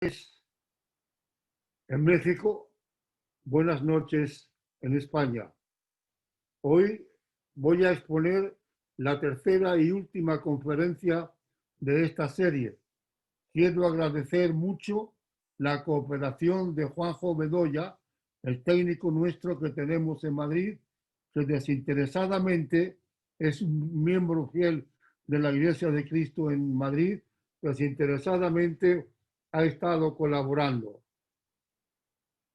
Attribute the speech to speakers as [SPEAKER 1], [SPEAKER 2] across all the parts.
[SPEAKER 1] en México, buenas noches en España. Hoy voy a exponer la tercera y última conferencia de esta serie. Quiero agradecer mucho la cooperación de Juanjo Bedoya, el técnico nuestro que tenemos en Madrid, que desinteresadamente es un miembro fiel de la Iglesia de Cristo en Madrid, desinteresadamente ha estado colaborando.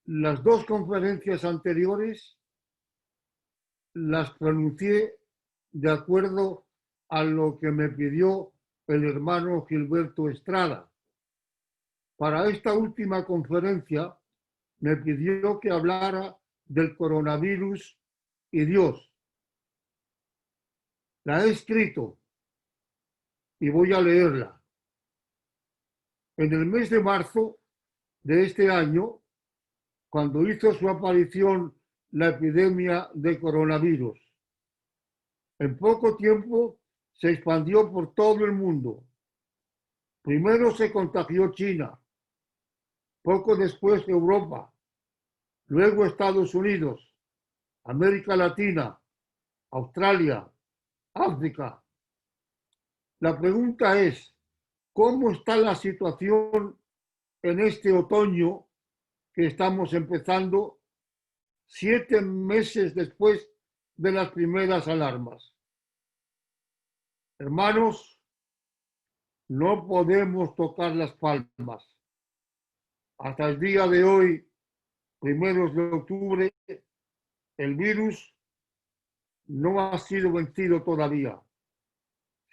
[SPEAKER 1] Las dos conferencias anteriores las pronuncié de acuerdo a lo que me pidió el hermano Gilberto Estrada. Para esta última conferencia me pidió que hablara del coronavirus y Dios. La he escrito y voy a leerla. En el mes de marzo de este año, cuando hizo su aparición la epidemia de coronavirus, en poco tiempo se expandió por todo el mundo. Primero se contagió China, poco después Europa, luego Estados Unidos, América Latina, Australia, África. La pregunta es, ¿cómo está la situación en este otoño que estamos empezando 7 meses después de las primeras alarmas? Hermanos, no podemos tocar las palmas. Hasta el día de hoy, primeros de octubre, el virus no ha sido vencido todavía.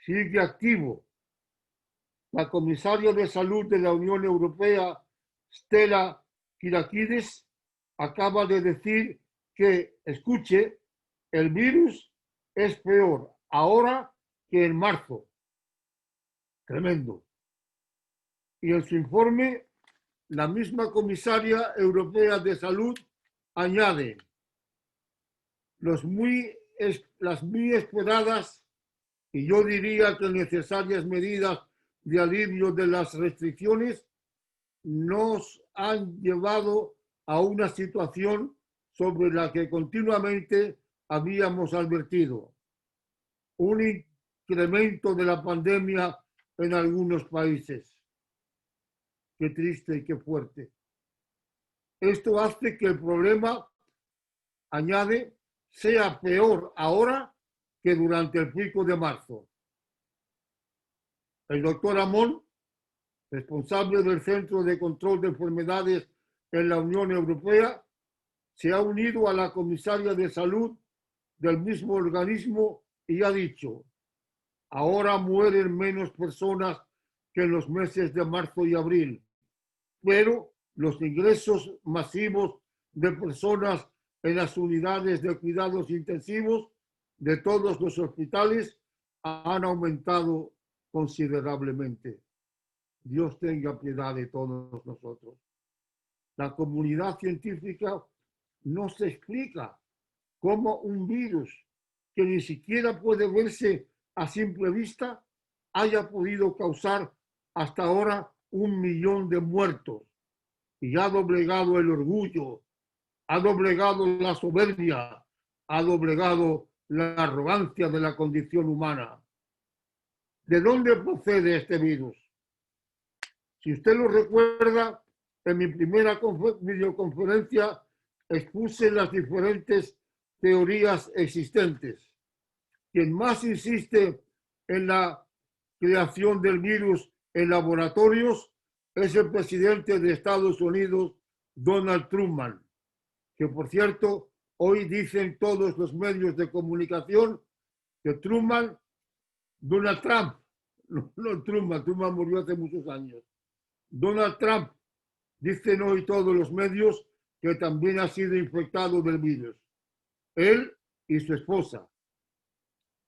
[SPEAKER 1] Sigue activo. La comisaria de Salud de la Unión Europea, Stella Kyriakides, acaba de decir que, escuche, el virus es peor ahora que en marzo. Tremendo. Y en su informe, la misma comisaria europea de Salud añade, las muy esperadas y yo diría que necesarias medidas de alivio de las restricciones nos han llevado a una situación sobre la que continuamente habíamos advertido. Un incremento de la pandemia en algunos países. Qué triste y qué fuerte. Esto hace que el problema, añade, sea peor ahora que durante el pico de marzo. El doctor Amón, responsable del Centro de Control de Enfermedades en la Unión Europea, se ha unido a la comisaria de Salud del mismo organismo y ha dicho, ahora mueren menos personas que en los meses de marzo y abril, pero los ingresos masivos de personas en las unidades de cuidados intensivos de todos los hospitales han aumentado considerablemente. Dios tenga piedad de todos nosotros. La comunidad científica no se explica cómo un virus que ni siquiera puede verse a simple vista haya podido causar hasta ahora 1 millón de muertos y ha doblegado el orgullo, ha doblegado la soberbia, ha doblegado la arrogancia de la condición humana. ¿De dónde procede este virus? Si usted lo recuerda, en mi primera videoconferencia expuse las diferentes teorías existentes. Quien más insiste en la creación del virus en laboratorios es el presidente de Estados Unidos, Donald Trump, que por cierto, hoy dicen todos los medios de comunicación que Donald Trump, no Trump murió hace muchos años. Donald Trump, dicen hoy todos los medios, que también ha sido infectado del virus. Él y su esposa.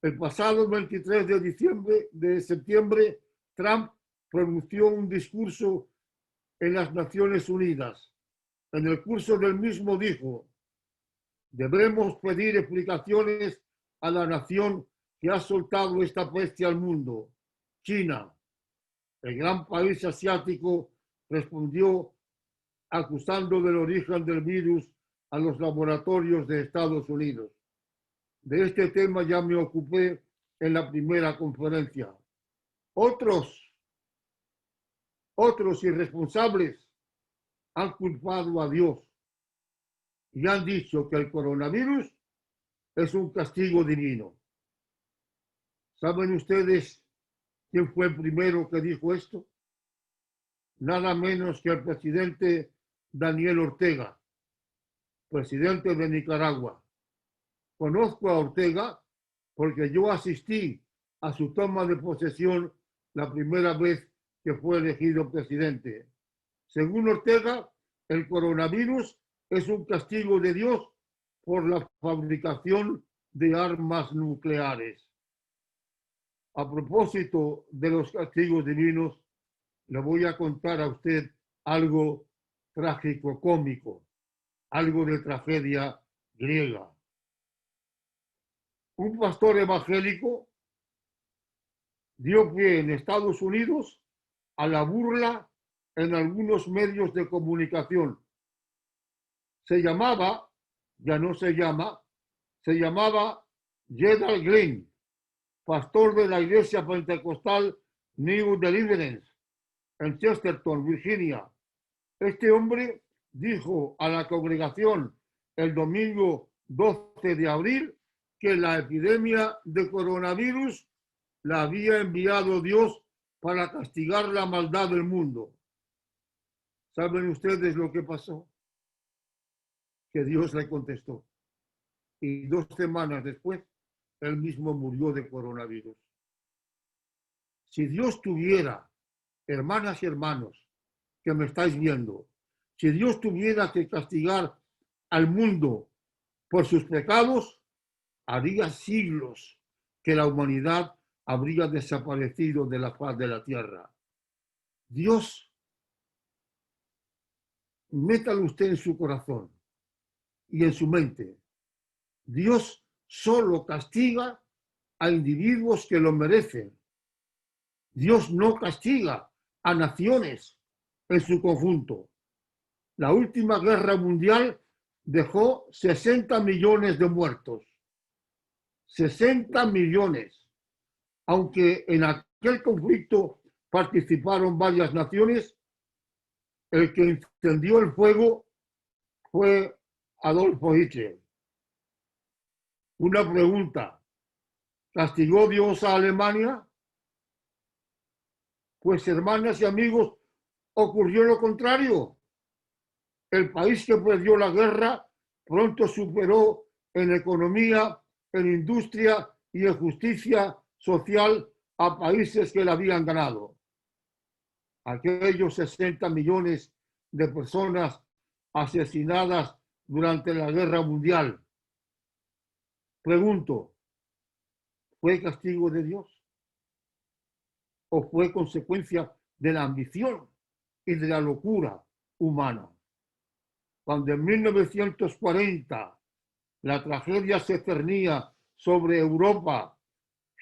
[SPEAKER 1] El pasado 23 de septiembre, Trump pronunció un discurso en las Naciones Unidas. En el curso del mismo dijo, debemos pedir explicaciones a la nación que ha soltado esta peste al mundo, China, el gran país asiático respondió acusando del origen del virus a los laboratorios de Estados Unidos. De este tema ya me ocupé en la primera conferencia. Otros irresponsables han culpado a Dios y han dicho que el coronavirus es un castigo divino. ¿Saben ustedes quién fue el primero que dijo esto? Nada menos que el presidente Daniel Ortega, presidente de Nicaragua. Conozco a Ortega porque yo asistí a su toma de posesión la primera vez que fue elegido presidente. Según Ortega, el coronavirus es un castigo de Dios por la fabricación de armas nucleares. A propósito de los castigos divinos, le voy a contar a usted algo trágico, cómico, algo de tragedia griega. Un pastor evangélico dio pie en Estados Unidos a la burla en algunos medios de comunicación. Se llamaba, ya no se llama, se llamaba Gerald Green, pastor de la iglesia pentecostal New Deliverance en Chesterton, Virginia. Este hombre dijo a la congregación el domingo 12 de abril que la epidemia de coronavirus la había enviado Dios para castigar la maldad del mundo. ¿Saben ustedes lo que pasó? Que Dios le contestó. Y 2 semanas después, él mismo murió de coronavirus. Si Dios tuviera, hermanas y hermanos, que me estáis viendo, si Dios tuviera que castigar al mundo por sus pecados, haría siglos que la humanidad habría desaparecido de la faz de la tierra. Dios, métalo usted en su corazón y en su mente. Dios solo castiga a individuos que lo merecen. Dios no castiga a naciones en su conjunto. La última guerra mundial dejó 60 millones de muertos. 60 millones. Aunque en aquel conflicto participaron varias naciones, el que encendió el fuego fue Adolfo Hitler. Una pregunta: ¿castigó Dios a Alemania? Pues, hermanas y amigos, ocurrió lo contrario. El país que perdió la guerra pronto superó en economía, en industria y en justicia social a países que la habían ganado. Aquellos 60 millones de personas asesinadas durante la guerra mundial. Pregunto, ¿fue castigo de Dios? ¿O fue consecuencia de la ambición y de la locura humana? Cuando en 1940 la tragedia se cernía sobre Europa,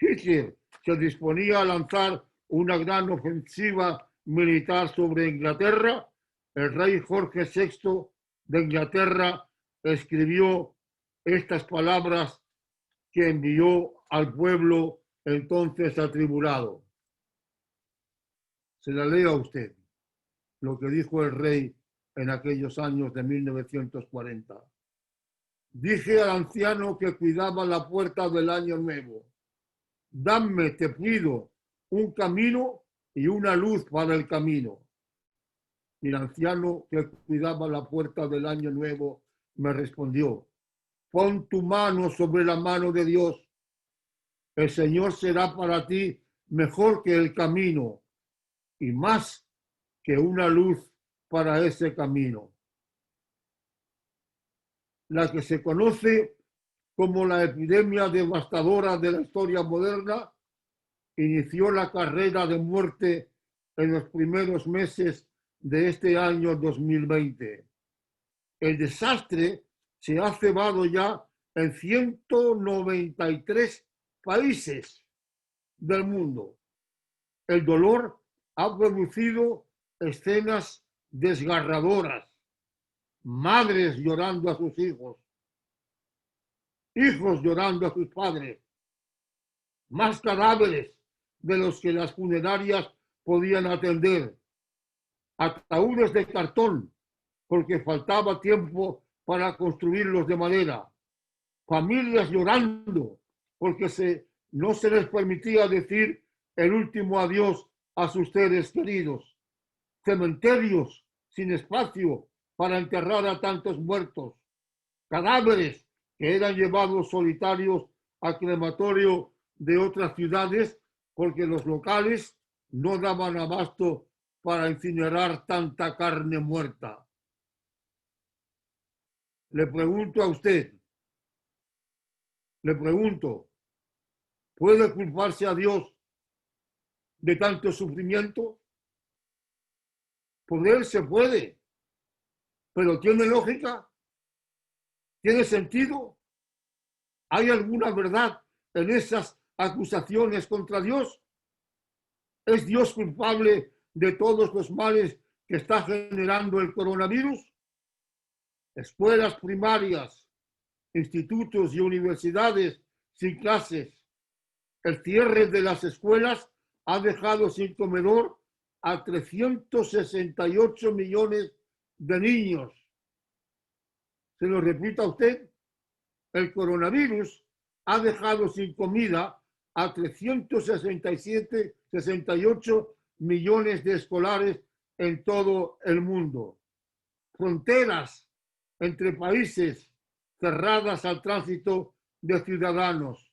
[SPEAKER 1] Hitler se disponía a lanzar una gran ofensiva militar sobre Inglaterra. El rey Jorge VI de Inglaterra escribió estas palabras que envió al pueblo entonces atribulado. Se la leo a usted, lo que dijo el rey en aquellos años de 1940. Dije al anciano que cuidaba la puerta del año nuevo: dame, te pido, un camino y una luz para el camino. Y el anciano que cuidaba la puerta del año nuevo me respondió: pon tu mano sobre la mano de Dios. El Señor será para ti mejor que el camino y más que una luz para ese camino. La que se conoce como la epidemia devastadora de la historia moderna inició la carrera de muerte en los primeros meses de este año 2020. El desastre se ha cebado ya en 193 países del mundo. El dolor ha producido escenas desgarradoras, madres llorando a sus hijos llorando a sus padres, más cadáveres de los que las funerarias podían atender, ataúdes de cartón porque faltaba tiempo para construirlos de madera, familias llorando porque no se les permitía decir el último adiós a sus seres queridos, cementerios sin espacio para enterrar a tantos muertos, cadáveres que eran llevados solitarios al crematorio de otras ciudades porque los locales no daban abasto para incinerar tanta carne muerta. Le pregunto a usted, ¿puede culparse a Dios de tanto sufrimiento? Poder se puede, pero ¿tiene lógica? ¿Tiene sentido? ¿Hay alguna verdad en esas acusaciones contra Dios? ¿Es Dios culpable de todos los males que está generando el coronavirus? Escuelas primarias, institutos y universidades sin clases. El cierre de las escuelas ha dejado sin comedor a 368 millones de niños. Se lo repito a usted, el coronavirus ha dejado sin comida a 368 millones de escolares en todo el mundo. Fronteras entre países cerradas al tránsito de ciudadanos.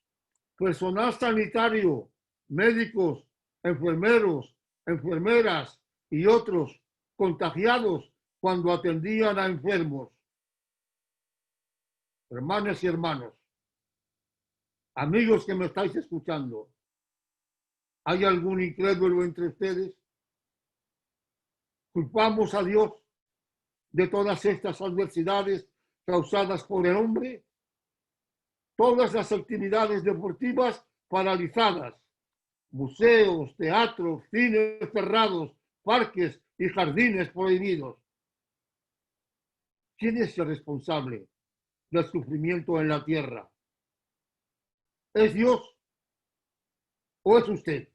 [SPEAKER 1] Personal sanitario, médicos, enfermeros, enfermeras y otros contagiados cuando atendían a enfermos. Hermanas y hermanos, amigos que me estáis escuchando, ¿hay algún incrédulo entre ustedes? ¿Culpamos a Dios de todas estas adversidades causadas por el hombre? Todas las actividades deportivas paralizadas, museos, teatros, cines cerrados, parques y jardines prohibidos. ¿Quién es el responsable del sufrimiento en la tierra? ¿Es Dios o es usted?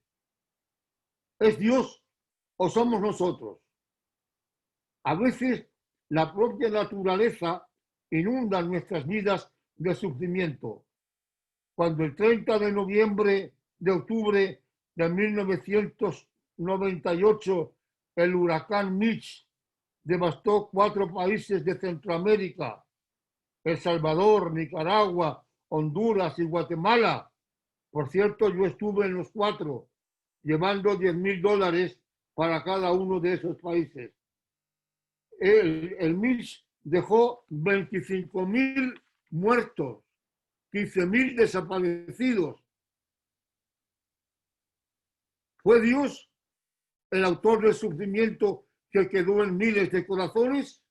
[SPEAKER 1] ¿Es Dios o somos nosotros? A veces la propia naturaleza inunda nuestras vidas de sufrimiento. Cuando el 30 de octubre de 1998 el huracán Mitch devastó 4 países de Centroamérica, El Salvador, Nicaragua, Honduras y Guatemala. Por cierto, yo estuve en los 4, llevando $10,000 para cada uno de esos países. El Mitch dejó 25,000 muertos, 15,000 desaparecidos. ¿Fue Dios el autor del sufrimiento que quedó en miles de corazones?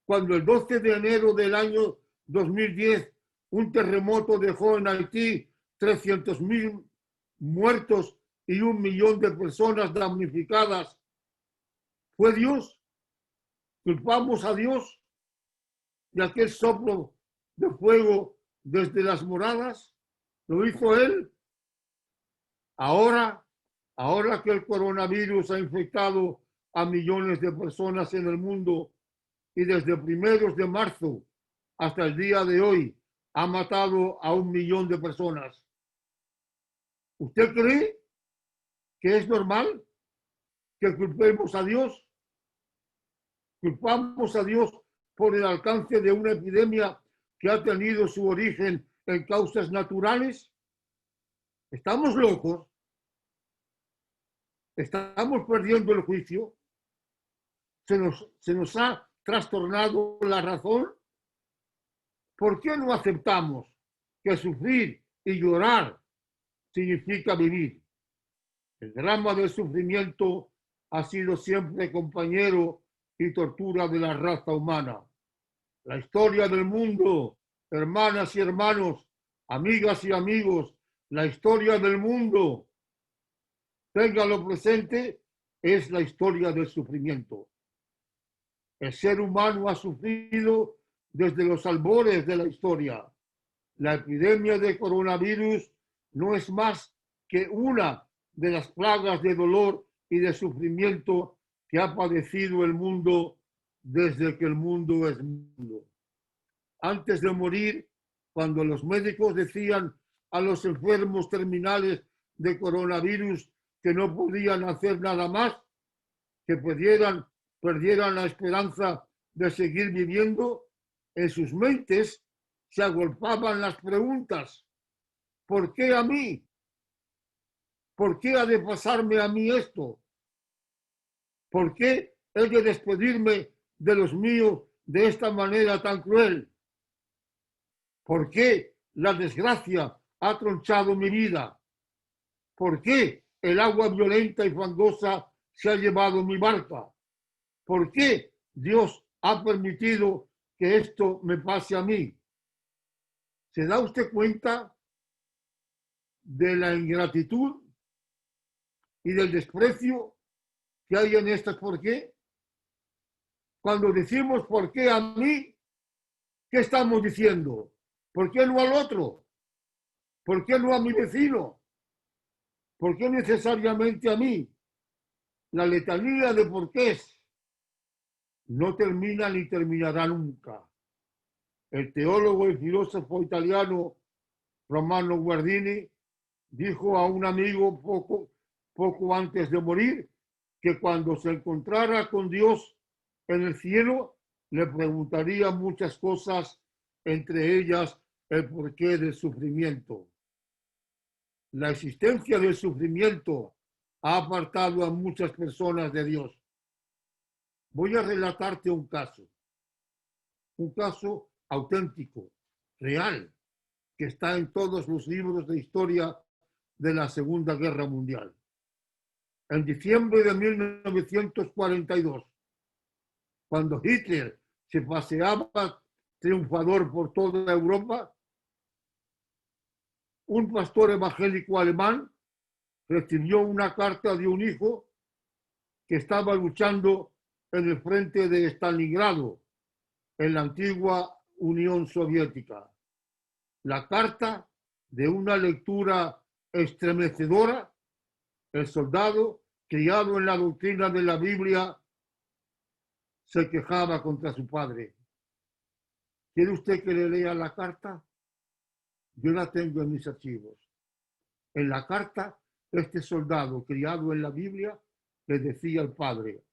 [SPEAKER 1] Cuando el 12 de enero del año 2010 un terremoto dejó en Haití 300,000 muertos y 1 millón de personas damnificadas, ¿fue Dios? ¿Culpamos a Dios de aquel soplo de fuego desde las moradas? ¿Lo hizo Él? Ahora que el coronavirus ha infectado a millones de personas en el mundo y desde primeros de marzo hasta el día de hoy ha matado a 1 millón de personas, ¿usted cree que es normal que culpemos a Dios? ¿Culpamos a Dios por el alcance de una epidemia que ha tenido su origen en causas naturales? ¿Estamos locos? ¿Estamos perdiendo el juicio? ¿Se nos ha trastornado la razón? ¿Por qué no aceptamos que sufrir y llorar significa vivir? El drama del sufrimiento ha sido siempre compañero y tortura de la raza humana. La historia del mundo, hermanas y hermanos, amigas y amigos, la historia del mundo, téngalo presente es la historia del sufrimiento. El ser humano ha sufrido desde los albores de la historia. La epidemia de coronavirus no es más que una de las plagas de dolor y de sufrimiento que ha padecido el mundo desde que el mundo es mundo. Antes de morir, cuando los médicos decían a los enfermos terminales de coronavirus que no podían hacer nada más, que perdieran la esperanza de seguir viviendo, en sus mentes se agolpaban las preguntas: ¿por qué a mí? ¿Por qué ha de pasarme a mí esto? ¿Por qué he de despedirme de los míos de esta manera tan cruel? ¿Por qué la desgracia ha tronchado mi vida? ¿Por qué el agua violenta y fangosa se ha llevado mi barca? ¿Por qué Dios ha permitido que esto me pase a mí? ¿Se da usted cuenta de la ingratitud y del desprecio que hay en estas por qué? Cuando decimos ¿por qué a mí? ¿Qué estamos diciendo? ¿Por qué no al otro? ¿Por qué no a mi vecino? ¿Por qué necesariamente a mí? La letanía de porqués no termina ni terminará nunca. El teólogo y filósofo italiano Romano Guardini dijo a un amigo poco antes de morir que cuando se encontrara con Dios en el cielo le preguntaría muchas cosas, entre ellas el porqué del sufrimiento. La existencia del sufrimiento ha apartado a muchas personas de Dios. Voy a relatarte un caso auténtico, real, que está en todos los libros de historia de la Segunda Guerra Mundial. En diciembre de 1942, cuando Hitler se paseaba triunfador por toda Europa, un pastor evangélico alemán recibió una carta de un hijo que estaba luchando en el frente de Stalingrado, en la antigua Unión Soviética. La carta, de una lectura estremecedora, el soldado, criado en la doctrina de la Biblia, se quejaba contra su padre. ¿Quiere usted que le lea la carta? Yo la tengo en mis archivos. En la carta, este soldado, criado en la Biblia, le decía al padre: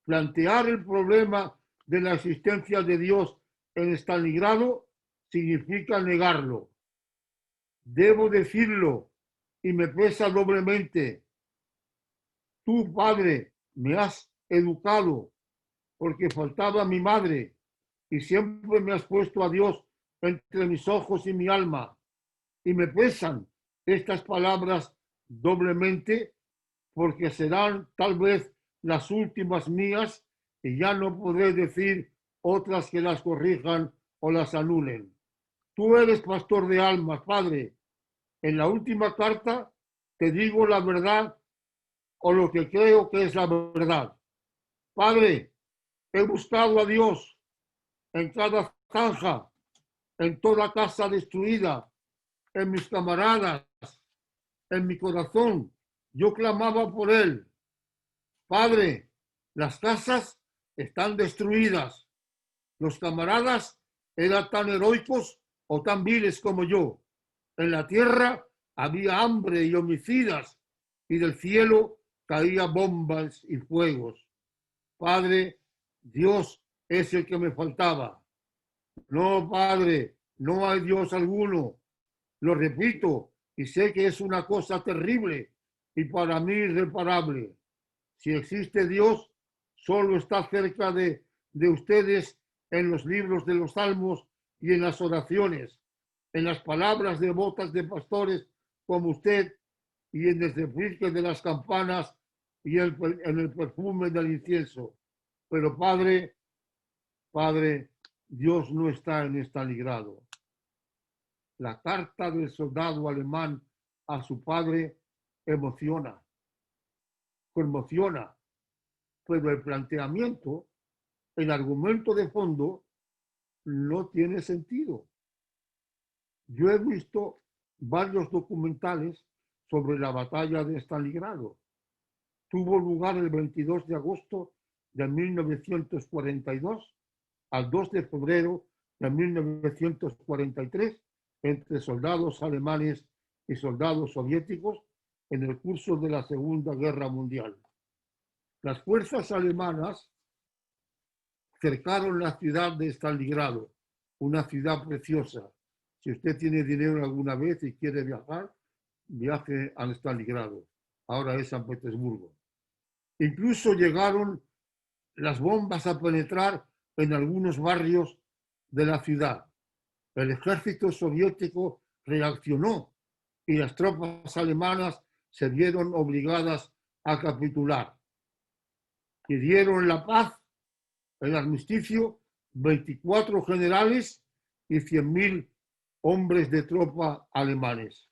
[SPEAKER 1] plantear el problema de la existencia de Dios en Stalingrado significa negarlo. Debo decirlo y me pesa doblemente. Tú, padre, me has educado porque faltaba mi madre y siempre me has puesto a Dios entre mis ojos y mi alma. Y me pesan estas palabras doblemente porque serán tal vez las últimas mías y ya no podré decir otras que las corrijan o las anulen. Tú eres pastor de almas, padre. En la última carta te digo la verdad o lo que creo que es la verdad. Padre, he buscado a Dios en cada zanja, en toda casa destruida, en mis camaradas, en mi corazón. Yo clamaba por él. Padre, las casas están destruidas. Los camaradas eran tan heroicos o tan viles como yo. En la tierra había hambre y homicidas y del cielo caía bombas y fuegos. Padre, Dios es el que me faltaba. No, Padre, no hay Dios alguno. Lo repito y sé que es una cosa terrible y para mí irreparable. Si existe Dios, solo está cerca de ustedes en los libros de los salmos y en las oraciones, en las palabras devotas de pastores como usted y en el repique de las campanas y en el perfume del incienso. Pero Padre, Dios no está en Stalingrado. La carta del soldado alemán a su padre emociona. conmociona, pero el planteamiento, el argumento de fondo, no tiene sentido. Yo he visto varios documentales sobre la batalla de Stalingrado. Tuvo lugar el 22 de agosto de 1942 al 2 de febrero de 1943 entre soldados alemanes y soldados soviéticos en el curso de la Segunda Guerra Mundial. Las fuerzas alemanas cercaron la ciudad de Stalingrado, una ciudad preciosa. Si usted tiene dinero alguna vez y quiere viajar, viaje a Stalingrado. Ahora es San Petersburgo. Incluso llegaron las bombas a penetrar en algunos barrios de la ciudad. El ejército soviético reaccionó y las tropas alemanas se vieron obligadas a capitular. Pidieron la paz, el armisticio, 24 generales y 100.000 hombres de tropa alemanes.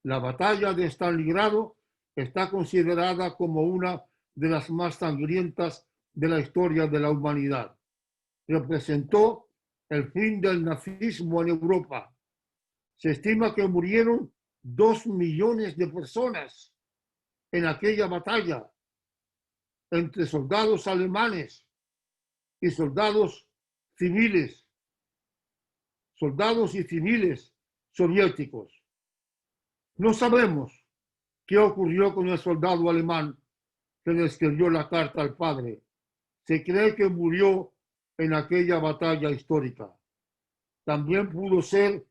[SPEAKER 1] La batalla de Stalingrado está considerada como una de las más sangrientas de la historia de la humanidad. Representó el fin del nazismo en Europa. Se estima que murieron 2 millones de personas en aquella batalla, entre soldados alemanes y soldados civiles soviéticos. No sabemos qué ocurrió con el soldado alemán que le escribió la carta al padre. Se cree que murió en aquella batalla histórica. También pudo ser,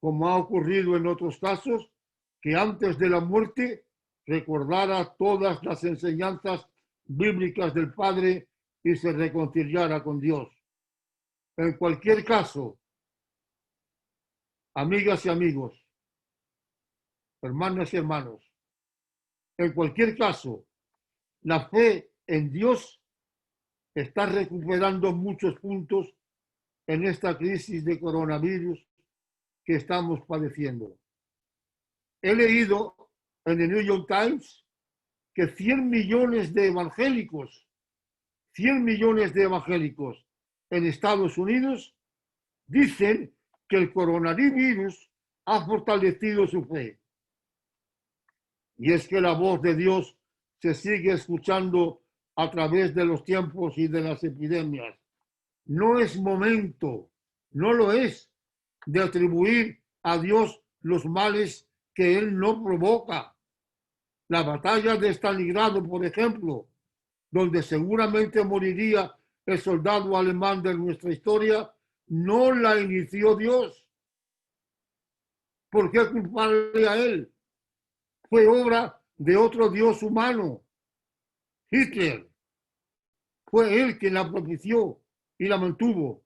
[SPEAKER 1] como ha ocurrido en otros casos, que antes de la muerte recordara todas las enseñanzas bíblicas del Padre y se reconciliara con Dios. En cualquier caso, amigas y amigos, hermanas y hermanos, en cualquier caso, la fe en Dios está recuperando muchos puntos en esta crisis de coronavirus que estamos padeciendo. He leído en el New York Times que 100 millones de evangélicos en Estados Unidos dicen que el coronavirus ha fortalecido su fe. Y es que la voz de Dios se sigue escuchando a través de los tiempos y de las epidemias. No es momento, no lo es, de atribuir a Dios los males que Él no provoca. La batalla de Stalingrado, por ejemplo, donde seguramente moriría el soldado alemán de nuestra historia, no la inició Dios. ¿Por qué culparle a Él? Fue obra de otro Dios humano, Hitler. Fue él quien la propició y la mantuvo.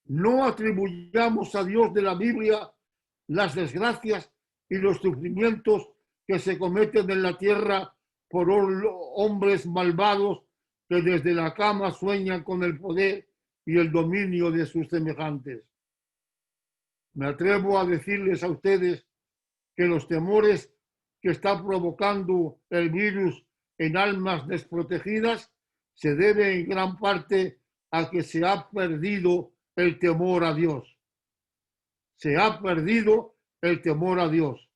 [SPEAKER 1] No atribuyamos a Dios de la Biblia las desgracias y los sufrimientos que se cometen en la tierra por hombres malvados que desde la cama sueñan con el poder y el dominio de sus semejantes. Me atrevo a decirles a ustedes que los temores que está provocando el virus en almas desprotegidas se debe en gran parte a que se ha perdido el temor a Dios. Se ha perdido el temor a Dios.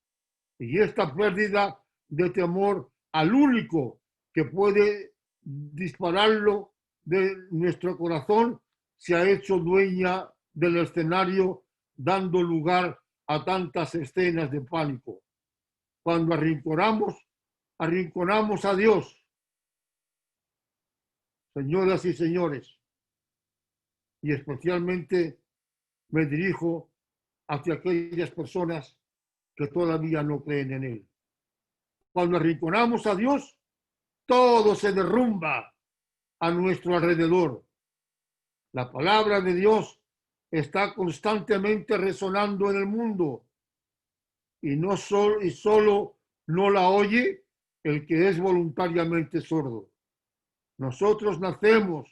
[SPEAKER 1] Y esta pérdida de temor al único que puede dispararlo de nuestro corazón se ha hecho dueña del escenario, dando lugar a tantas escenas de pánico. Cuando arrinconamos a Dios. Señoras y señores, y especialmente me dirijo hacia aquellas personas que todavía no creen en Él. Cuando arrinconamos a Dios, todo se derrumba a nuestro alrededor. La palabra de Dios está constantemente resonando en el mundo y solo no la oye el que es voluntariamente sordo. Nosotros nacemos,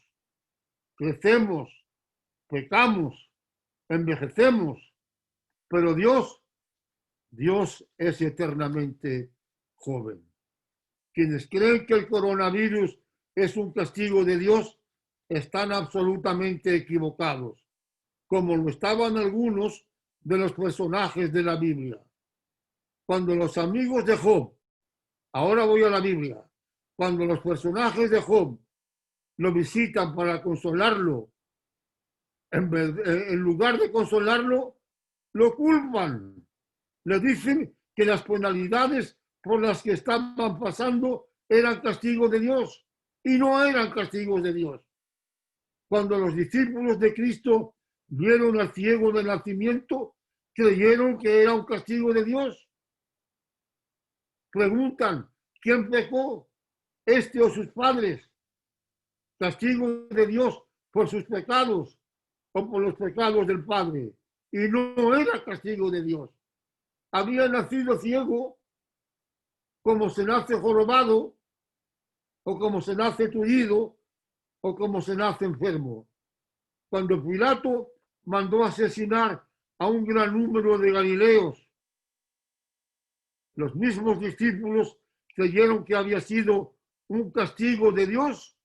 [SPEAKER 1] crecemos, pecamos, envejecemos, pero Dios es eternamente joven. Quienes creen que el coronavirus es un castigo de Dios están absolutamente equivocados, como lo estaban algunos de los personajes de la Biblia. Cuando los amigos de Job, ahora voy a la Biblia, cuando los personajes de Job lo visitan para consolarlo, en lugar de consolarlo, lo culpan. Le dicen que las penalidades por las que estaban pasando eran castigo de Dios y no eran castigos de Dios. Cuando los discípulos de Cristo vieron al ciego de nacimiento, creyeron que era un castigo de Dios. Preguntan, ¿quién pecó? ¿Este o sus padres? Castigo de Dios por sus pecados o por los pecados del Padre. Y no era castigo de Dios. Había nacido ciego, como se nace jorobado, o como se nace tullido, o como se nace enfermo. Cuando Pilato mandó asesinar a un gran número de galileos, los mismos discípulos creyeron que había sido un castigo de Dios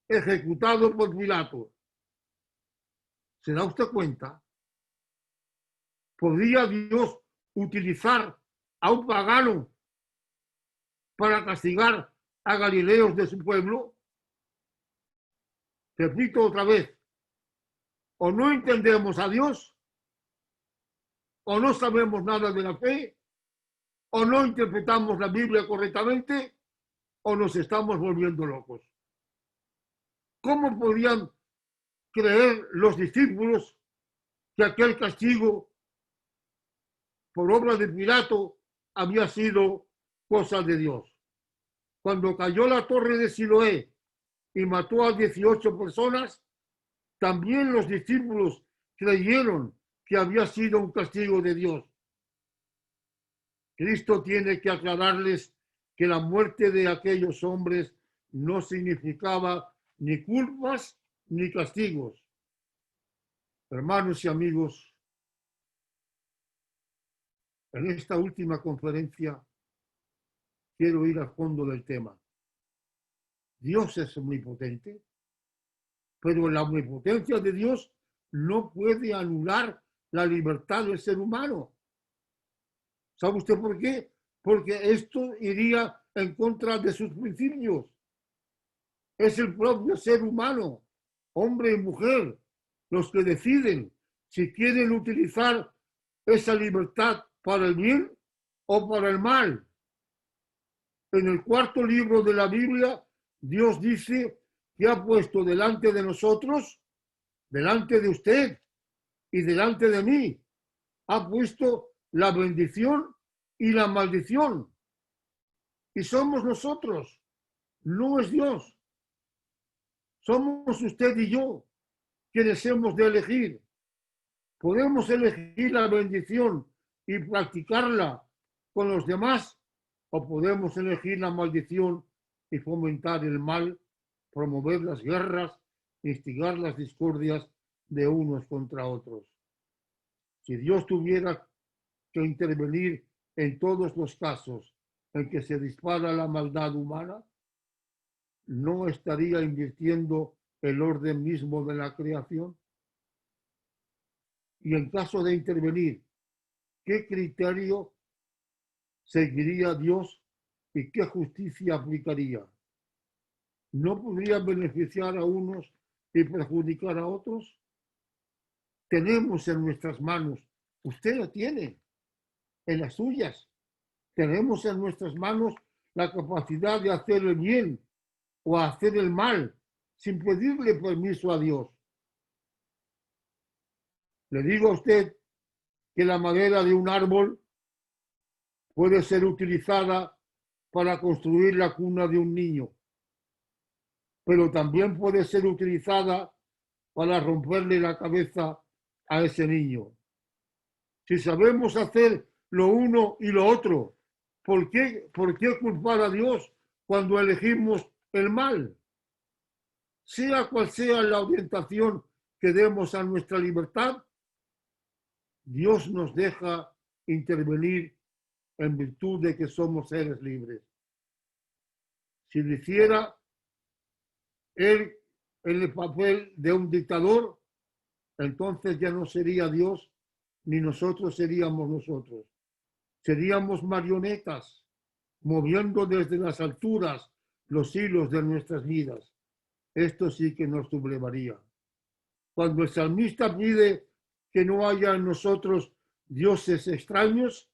[SPEAKER 1] ejecutado por Pilato. ¿Se da usted cuenta? ¿Podría Dios utilizar a un pagano para castigar a galileos de su pueblo? Repito otra vez, o no entendemos a Dios, o no sabemos nada de la fe, o no interpretamos la Biblia correctamente, o nos estamos volviendo locos. ¿Cómo podían creer los discípulos que aquel castigo por obra de Pilato había sido cosa de Dios? Cuando cayó la torre de Siloé y mató a 18 personas, también los discípulos creyeron que había sido un castigo de Dios. Cristo tiene que aclararles que la muerte de aquellos hombres no significaba ni culpas ni castigos. Hermanos y amigos, en esta última conferencia quiero ir al fondo del tema. Dios es omnipotente, pero la omnipotencia de Dios no puede anular la libertad del ser humano. ¿Sabe usted por qué? Porque esto iría en contra de sus principios. Es el propio ser humano, hombre y mujer, los que deciden si quieren utilizar esa libertad para el bien o para el mal. En el cuarto libro de la Biblia, Dios dice que ha puesto delante de nosotros, delante de usted y delante de mí, ha puesto la bendición y la maldición. Y somos nosotros, no es Dios. Somos usted y yo quienes hemos de elegir. Podemos elegir la bendición y practicarla con los demás, o podemos elegir la maldición y fomentar el mal, promover las guerras, instigar las discordias de unos contra otros. Si Dios tuviera que intervenir en todos los casos en que se dispara la maldad humana, ¿no estaría invirtiendo el orden mismo de la creación? Y en caso de intervenir, ¿qué criterio seguiría Dios y qué justicia aplicaría? ¿No podría beneficiar a unos y perjudicar a otros? Tenemos en nuestras manos, usted lo tiene, en las suyas, tenemos en nuestras manos la capacidad de hacer el bien o hacer el mal sin pedirle permiso a Dios. Le digo a usted que la madera de un árbol puede ser utilizada para construir la cuna de un niño, pero también puede ser utilizada para romperle la cabeza a ese niño. Si sabemos hacer lo uno y lo otro, ¿por qué culpar a Dios cuando elegimos el mal? Sea cual sea la orientación que demos a nuestra libertad, Dios nos deja intervenir en virtud de que somos seres libres. Si lo hiciera él en el papel de un dictador, entonces ya no sería Dios, ni nosotros seríamos nosotros. Seríamos marionetas, moviendo desde las alturas los hilos de nuestras vidas. Esto sí que nos sublevaría. Cuando el salmista pide que no haya en nosotros dioses extraños,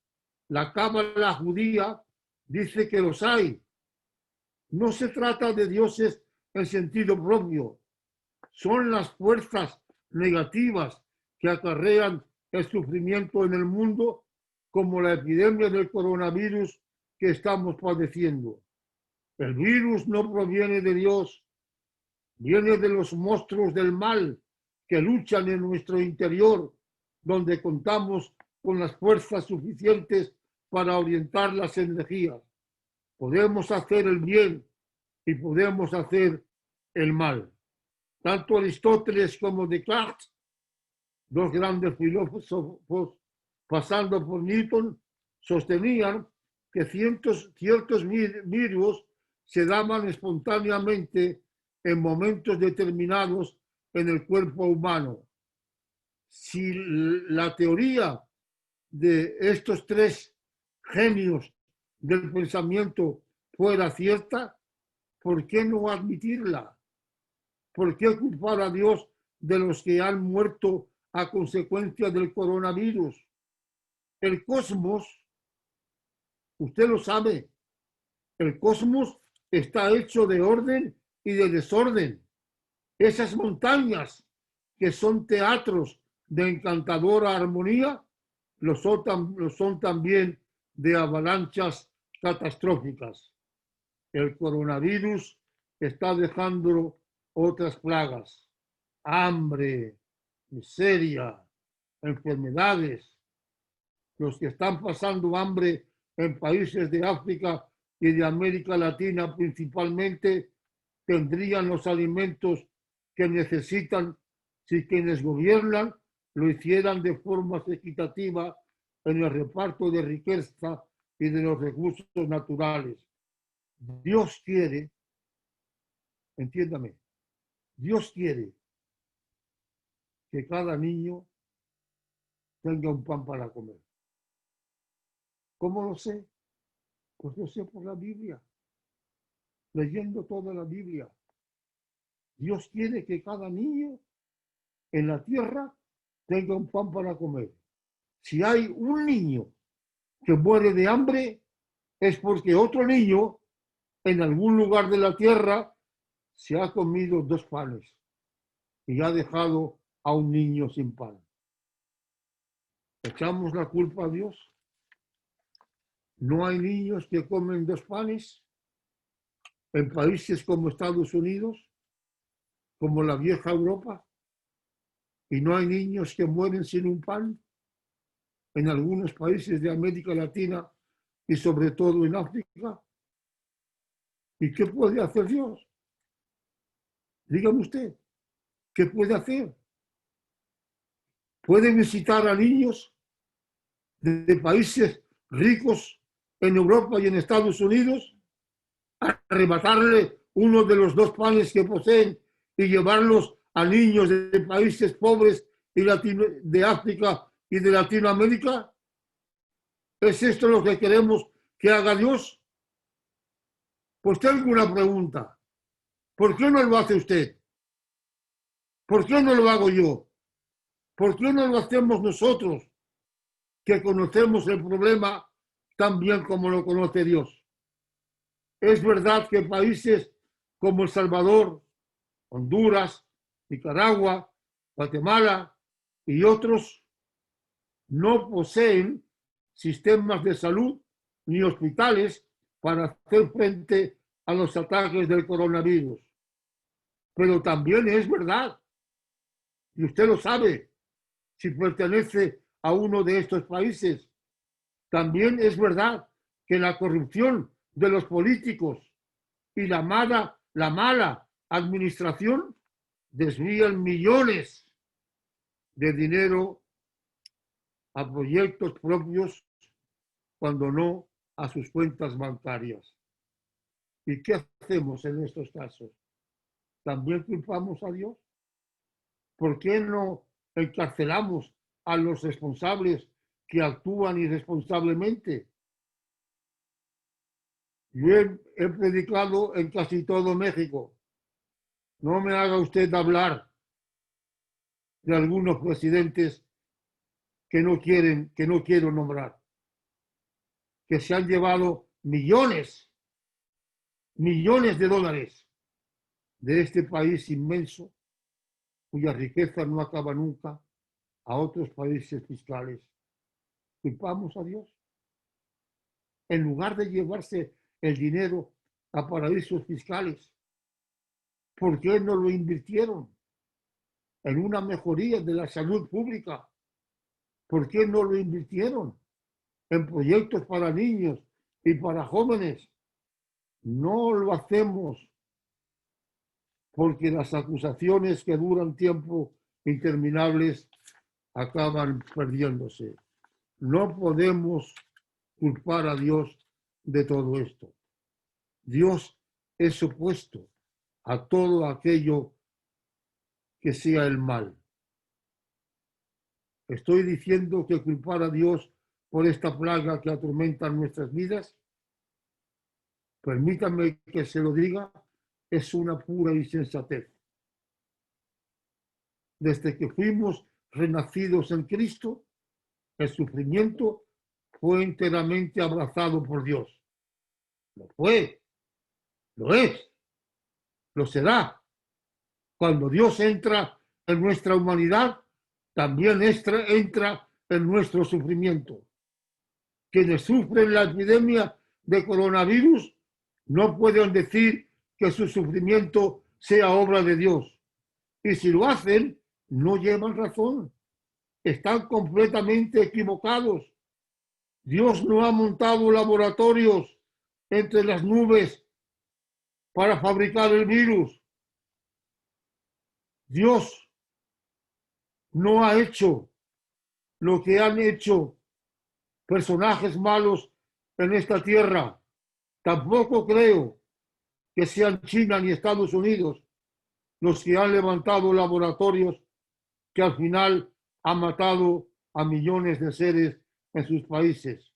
[SPEAKER 1] la cábala judía dice que los hay. No se trata de dioses en sentido propio. Son las fuerzas negativas que acarrean el sufrimiento en el mundo, como la epidemia del coronavirus que estamos padeciendo. El virus no proviene de Dios, viene de los monstruos del mal que luchan en nuestro interior, donde contamos con las fuerzas suficientes para orientar las energías. Podemos hacer el bien y podemos hacer el mal. Tanto Aristóteles como Descartes, dos grandes filósofos, pasando por Newton, sostenían que ciertos virus se daban espontáneamente en momentos determinados en el cuerpo humano. Si la teoría de estos tres genios del pensamiento fuera cierta, ¿por qué no admitirla? ¿Por qué culpar a Dios de los que han muerto a consecuencia del coronavirus? El cosmos, usted lo sabe, el cosmos está hecho de orden y de desorden. Esas montañas que son teatros de encantadora armonía, lo son también de avalanchas catastróficas. El coronavirus está dejando otras plagas, hambre, miseria, enfermedades. Los que están pasando hambre en países de África y de América Latina principalmente tendrían los alimentos que necesitan si quienes gobiernan lo hicieran de forma equitativa en el reparto de riqueza y de los recursos naturales. Dios quiere, entiéndame, Dios quiere que cada niño tenga un pan para comer. ¿Cómo lo sé? Pues lo sé por la Biblia, leyendo toda la Biblia. Dios quiere que cada niño en la tierra tenga un pan para comer. Si hay un niño que muere de hambre, es porque otro niño en algún lugar de la tierra se ha comido 2 panes y ha dejado a un niño sin pan. ¿Echamos la culpa a Dios? ¿No hay niños que comen 2 panes en países como Estados Unidos, como la vieja Europa? ¿Y no hay niños que mueren sin un pan en algunos países de América Latina y sobre todo en África? ¿Y qué puede hacer Dios? Dígame usted, ¿qué puede hacer? ¿Puede visitar a niños de países ricos en Europa y en Estados Unidos, arrebatarle uno de los 2 panes que poseen y llevarlos a niños de países pobres y de África y de Latinoamérica? ¿Es esto lo que queremos que haga Dios? Pues tengo una pregunta. ¿Por qué no lo hace usted? ¿Por qué no lo hago yo? ¿Por qué no lo hacemos nosotros, que conocemos el problema tan bien como lo conoce Dios? Es verdad que países como El Salvador, Honduras, Nicaragua, Guatemala y otros no poseen sistemas de salud ni hospitales para hacer frente a los ataques del coronavirus. Pero también es verdad, y usted lo sabe, si pertenece a uno de estos países, también es verdad que la corrupción de los políticos y la mala administración desvían millones de dinero a proyectos propios, cuando no a sus cuentas bancarias. ¿Y qué hacemos en estos casos? ¿También culpamos a Dios? ¿Por qué no encarcelamos a los responsables que actúan irresponsablemente? Yo he predicado en casi todo México. No me haga usted hablar de algunos presidentes que no quiero nombrar, que se han llevado millones de dólares de este país inmenso, cuya riqueza no acaba nunca, a otros países fiscales. ¿Culpamos a Dios? En lugar de llevarse el dinero a paraísos fiscales, ¿por qué no lo invirtieron en una mejoría de la salud pública? ¿Por qué no lo invirtieron en proyectos para niños y para jóvenes? No lo hacemos porque las acusaciones que duran tiempo interminables acaban perdiéndose. No podemos culpar a Dios de todo esto. Dios es opuesto a todo aquello que sea el mal. ¿Estoy diciendo que culpar a Dios por esta plaga que atormenta nuestras vidas? Permítanme que se lo diga, es una pura insensatez. Desde que fuimos renacidos en Cristo, el sufrimiento fue enteramente abrazado por Dios. Lo fue, lo es, lo será. Cuando Dios entra en nuestra humanidad, también entra en nuestro sufrimiento. Quienes sufren la epidemia de coronavirus no pueden decir que su sufrimiento sea obra de Dios. Y si lo hacen, no llevan razón. Están completamente equivocados. Dios no ha montado laboratorios entre las nubes para fabricar el virus. Dios no ha hecho lo que han hecho personajes malos en esta tierra. Tampoco creo que sean China ni Estados Unidos los que han levantado laboratorios que al final han matado a millones de seres en sus países.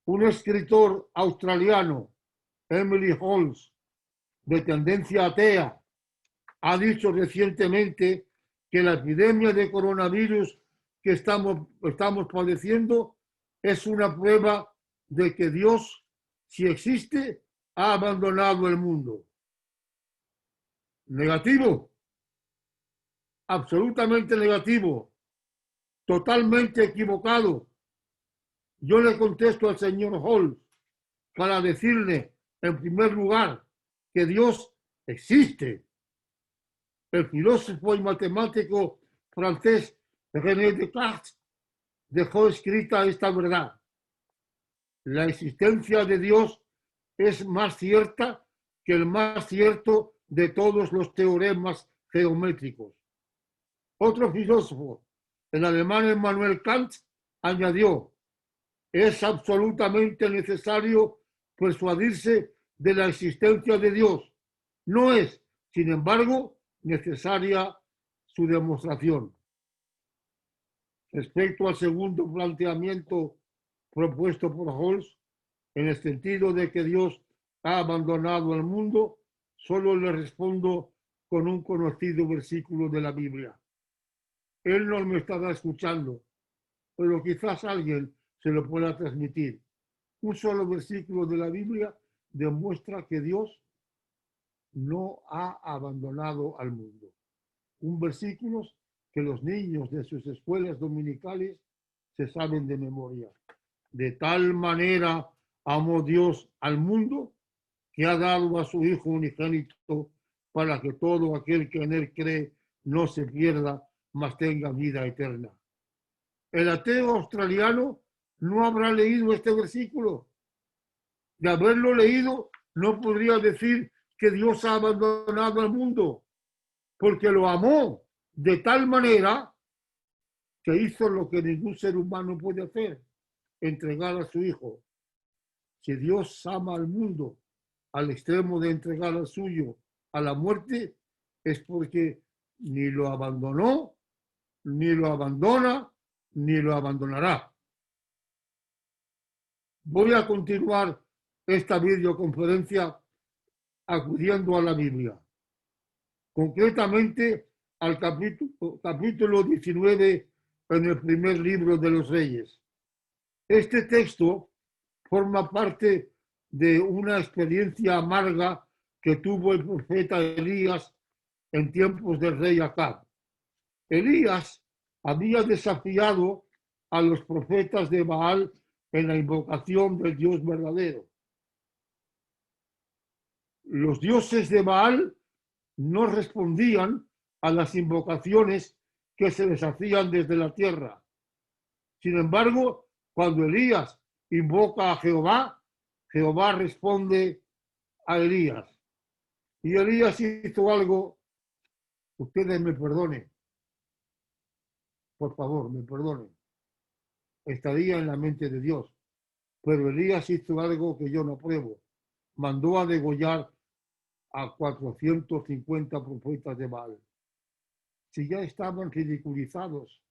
[SPEAKER 1] Un escritor australiano, Emily Holmes, de tendencia atea, ha dicho recientemente que la epidemia de coronavirus que estamos padeciendo es una prueba de que Dios, si existe, ha abandonado el mundo. Negativo, absolutamente negativo, totalmente equivocado. Yo le contesto al señor Holmes para decirle, en primer lugar, que Dios existe. El filósofo y matemático francés René Descartes dejó escrita esta verdad. La existencia de Dios es más cierta que el más cierto de todos los teoremas geométricos. Otro filósofo, el alemán Immanuel Kant, añadió: es absolutamente necesario persuadirse de la existencia de Dios. No es, sin embargo, necesaria su demostración. Respecto al segundo planteamiento propuesto por Holmes, en el sentido de que Dios ha abandonado al mundo, solo le respondo con un conocido versículo de la Biblia. Él no me estará escuchando, pero quizás alguien se lo pueda transmitir. Un solo versículo de la Biblia demuestra que Dios no ha abandonado al mundo. Un versículo que los niños de sus escuelas dominicales se saben de memoria. De tal manera amó Dios al mundo que ha dado a su Hijo unigénito para que todo aquel que en él cree no se pierda, mas tenga vida eterna. El ateo australiano no habrá leído este versículo. De haberlo leído, no podría decir que Dios ha abandonado al mundo, porque lo amó de tal manera que hizo lo que ningún ser humano puede hacer, entregar a su Hijo. Si Dios ama al mundo, al extremo de entregar al suyo a la muerte, es porque ni lo abandonó, ni lo abandona, ni lo abandonará. Voy a continuar esta videoconferencia acudiendo a la Biblia, concretamente al capítulo 19 en el primer libro de los Reyes. Este texto forma parte de una experiencia amarga que tuvo el profeta Elías en tiempos del rey Acab. Elías había desafiado a los profetas de Baal en la invocación del Dios verdadero. Los dioses de Baal no respondían a las invocaciones que se les hacían desde la tierra. Sin embargo, cuando Elías invoca a Jehová, Jehová responde a Elías. Y Elías hizo algo, ustedes me perdonen, por favor, me perdonen. Estaría en la mente de Dios. Pero Elías hizo algo que yo no apruebo. Mandó a degollar a 450 profetas de Baal. Si ya estaban ridiculizados,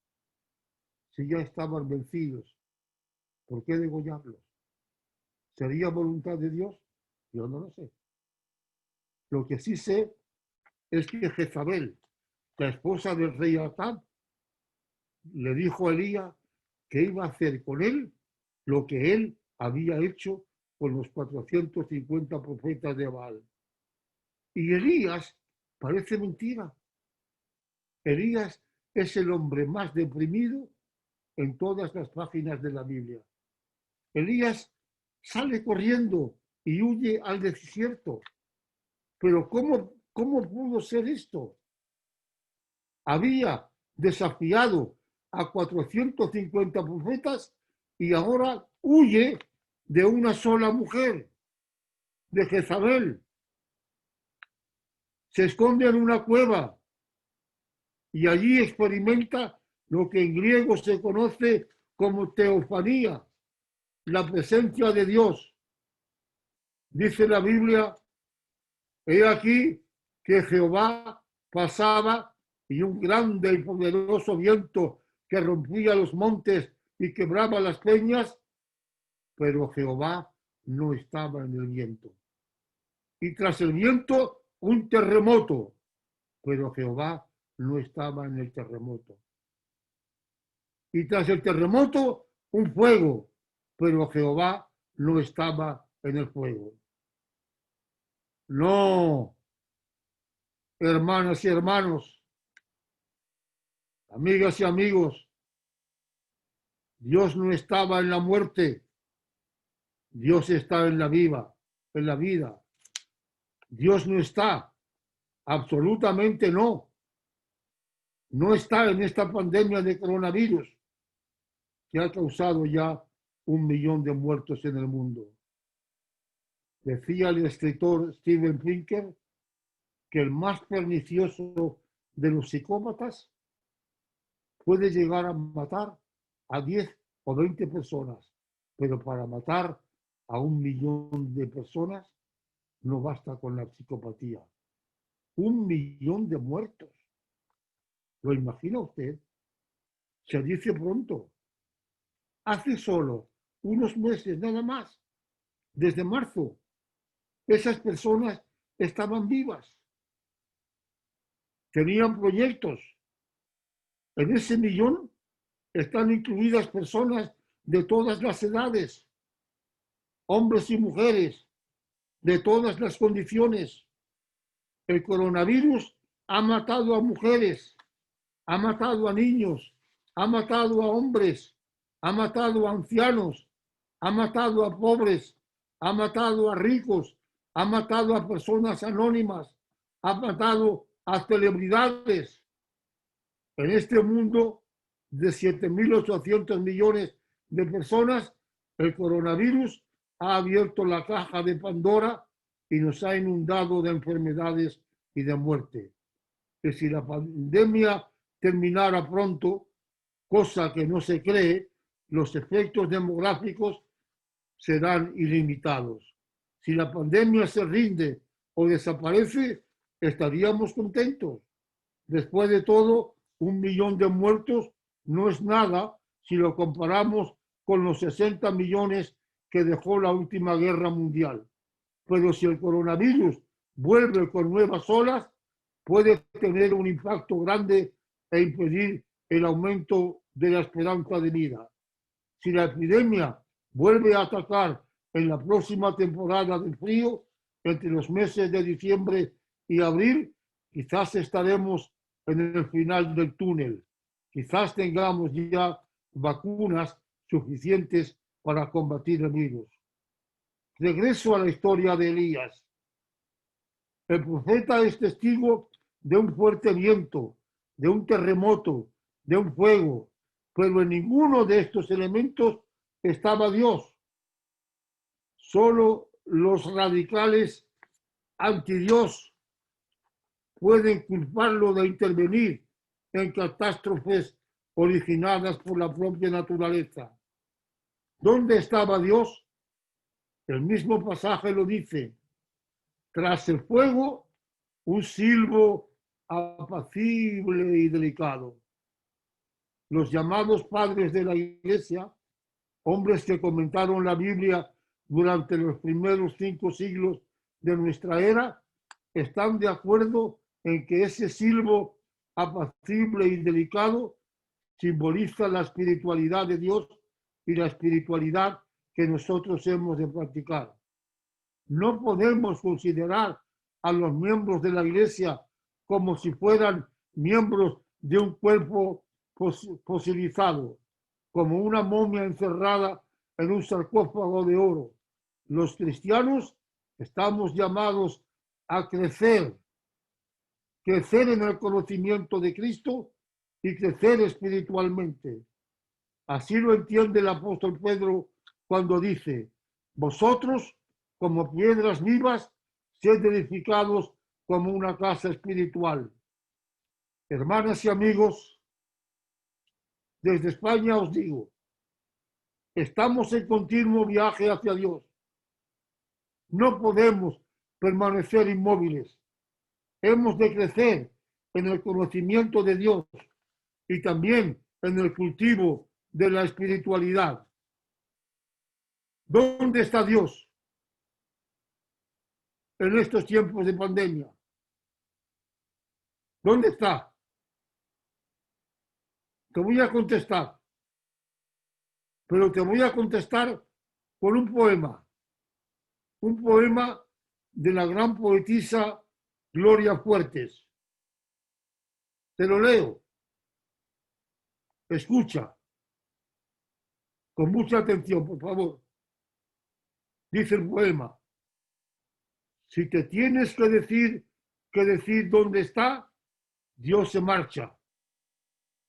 [SPEAKER 1] si ya estaban vencidos, ¿por qué degollarlos? ¿Sería voluntad de Dios? Yo no lo sé. Lo que sí sé es que Jezabel, la esposa del rey Acab, le dijo a Elías que iba a hacer con él lo que él había hecho con los 450 profetas de Baal. Y Elías parece mentira. Elías es el hombre más deprimido en todas las páginas de la Biblia. Elías sale corriendo y huye al desierto. Pero ¿cómo pudo ser esto? Había desafiado a 450 profetas y ahora huye de una sola mujer, de Jezabel. Se esconde en una cueva y allí experimenta lo que en griego se conoce como teofanía, la presencia de Dios. Dice la Biblia, he aquí que Jehová pasaba y un grande y poderoso viento que rompía los montes y quebraba las peñas, pero Jehová no estaba en el viento. Y tras el viento, un terremoto, pero Jehová no estaba en el terremoto. Y tras el terremoto, un fuego, pero Jehová no estaba en el fuego. No, hermanas y hermanos, amigas y amigos, Dios no estaba en la muerte, Dios está en la vida. Dios no está, absolutamente no. No está en esta pandemia de coronavirus que ha causado ya 1 millón de muertos en el mundo. Decía el escritor Steven Pinker que el más pernicioso de los psicópatas puede llegar a matar a 10 o 20 personas, pero para matar a 1 millón de personas no basta con la psicopatía. 1 millón de muertos. ¿Lo imagina usted? Se dice pronto. Hace solo unos meses nada más, desde marzo, esas personas estaban vivas. Tenían proyectos. En ese millón están incluidas personas de todas las edades, hombres y mujeres, de todas las condiciones. El coronavirus ha matado a mujeres, ha matado a niños, ha matado a hombres, ha matado a ancianos, ha matado a pobres, ha matado a ricos, ha matado a personas anónimas, ha matado a celebridades. En este mundo de 7.800 millones de personas, el coronavirus ha abierto la caja de Pandora y nos ha inundado de enfermedades y de muerte. Que si la pandemia terminara pronto, cosa que no se cree, los efectos demográficos serán ilimitados. Si la pandemia se rinde o desaparece, estaríamos contentos. Después de todo, 1 millón de muertos no es nada si lo comparamos con los 60 millones que dejó la última guerra mundial. Pero si el coronavirus vuelve con nuevas olas, puede tener un impacto grande e impedir el aumento de la esperanza de vida. Si la epidemia vuelve a atacar en la próxima temporada del frío, entre los meses de diciembre y abril, quizás estaremos en el final del túnel. Quizás tengamos ya vacunas suficientes para combatir el virus. Regreso a la historia de Elías. El profeta es testigo de un fuerte viento, de un terremoto, de un fuego, pero en ninguno de estos elementos estaba Dios. Solo los radicales antidios pueden culparlo de intervenir en catástrofes originadas por la propia naturaleza. ¿Dónde estaba Dios? El mismo pasaje lo dice. Tras el fuego, un silbo apacible y delicado. Los llamados padres de la Iglesia, hombres que comentaron la Biblia durante los primeros 5 siglos de nuestra era, están de acuerdo en que ese silbo apacible y delicado simboliza la espiritualidad de Dios y la espiritualidad que nosotros hemos de practicar. No podemos considerar a los miembros de la Iglesia como si fueran miembros de un cuerpo fosilizado, como una momia encerrada en un sarcófago de oro. Los cristianos estamos llamados a crecer en el conocimiento de Cristo y crecer espiritualmente. Así lo entiende el apóstol Pedro cuando dice: vosotros, como piedras vivas, sed edificados como una casa espiritual. Hermanas y amigos, desde España os digo, estamos en continuo viaje hacia Dios. No podemos permanecer inmóviles. Hemos de crecer en el conocimiento de Dios y también en el cultivo de la espiritualidad. ¿Dónde está Dios en estos tiempos de pandemia? ¿Dónde está? Te voy a contestar, pero te voy a contestar con un poema de la gran poetisa Gloria Fuertes. Te lo leo. Escucha con mucha atención, por favor. Dice el poema: si te tienes que decir dónde está, Dios se marcha.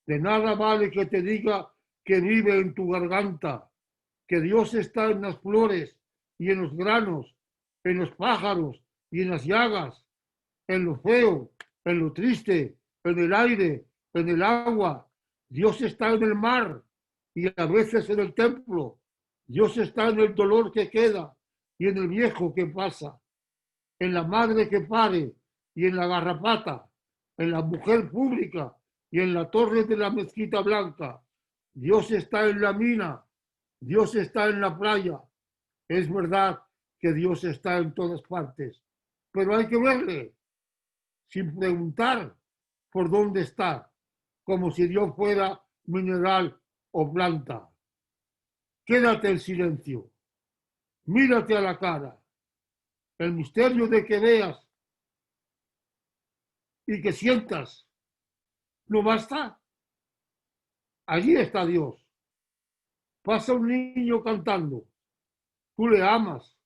[SPEAKER 1] De nada vale que te diga que vive en tu garganta, que Dios está en las flores y en los granos, en los pájaros y en las llagas, en lo feo, en lo triste, en el aire, en el agua. Dios está en el mar y a veces en el templo. Dios está en el dolor que queda y en el viejo que pasa, en la madre que pare y en la garrapata, en la mujer pública y en la torre de la mezquita blanca. Dios está en la mina, Dios está en la playa. Es verdad que Dios está en todas partes, pero hay que verle sin preguntar por dónde está, como si Dios fuera mineral o planta. Quédate en silencio, mírate a la cara. El misterio de que veas y que sientas no basta. Allí está Dios. Pasa un niño cantando, tú le amas,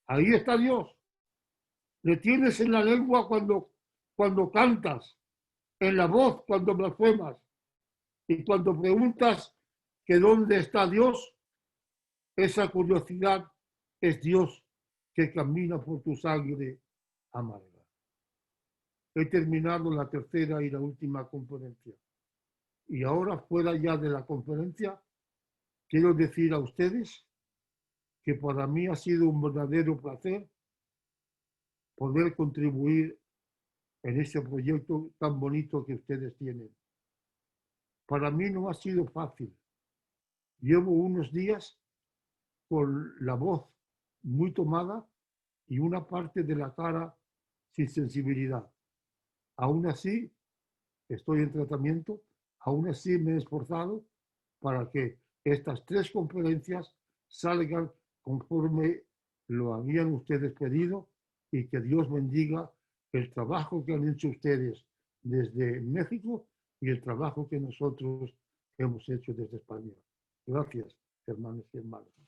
[SPEAKER 1] ahí está Dios. Le tienes en la lengua cuando cantas, en la voz cuando blasfemas, y cuando preguntas que dónde está Dios, esa curiosidad es Dios que camina por tu sangre amarga. He terminado la tercera y la última conferencia. Y ahora, fuera ya de la conferencia, quiero decir a ustedes que para mí ha sido un verdadero placer poder contribuir en este proyecto tan bonito que ustedes tienen. Para mí no ha sido fácil. Llevo unos días con la voz muy tomada y una parte de la cara sin sensibilidad. Aún así, estoy en tratamiento, aún así me he esforzado para que estas 3 conferencias salgan conforme lo habían ustedes pedido y que Dios bendiga el trabajo que han hecho ustedes desde México y el trabajo que nosotros hemos hecho desde España. Gracias, hermanos y hermanas.